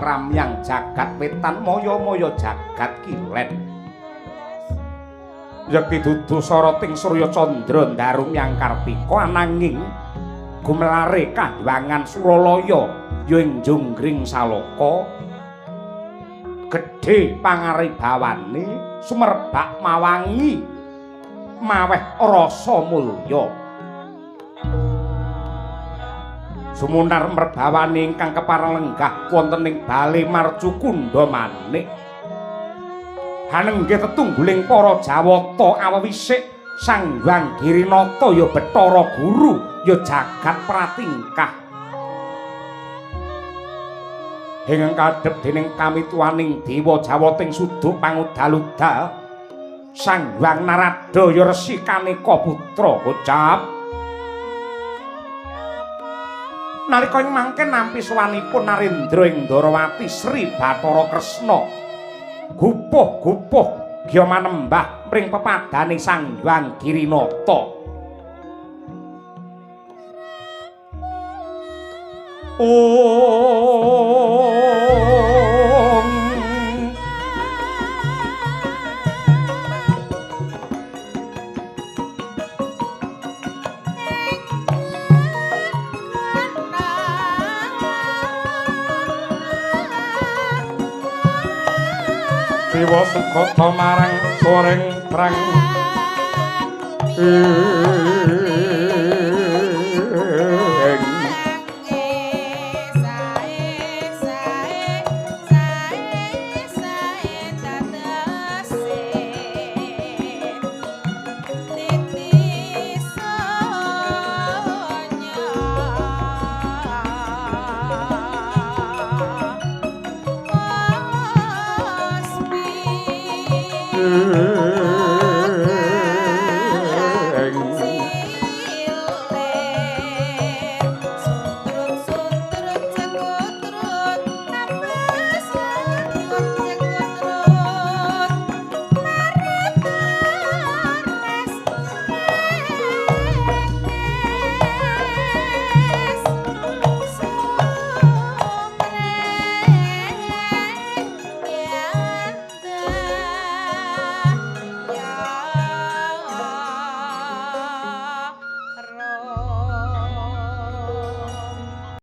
Ramyang jagat wetan moyo-moyo jagat kilen yekti dudu soroting Surya Candra Ndarumyang Kartika ananging gumelare Kahyangan Suralaya ya ing Jonggring Saloka gedhe pangaribawane sumerbak mawangi maweh rasa mulya sumunar merbawane ingkang kepareng lenggah wonten ing bale Marcukunda manik hanenggih tetungguling para Jawata awewisik Sang Hyang Girinata ya Bathara Guru ya jagat pratingkah ingkang kadhep dening kamituwaning dewa Jawata ing suduk pangudal-udal Sang Hyang Narada ya Resi Kaneka Putra ucap nalika ing mangke nampi sowanipun Narendra ing Ndarawati Sri Bathara Kresna gupuh-gupuh gya manembah mring pepadane Sang Hyang Girinata Dewa Sukata marang soreng prang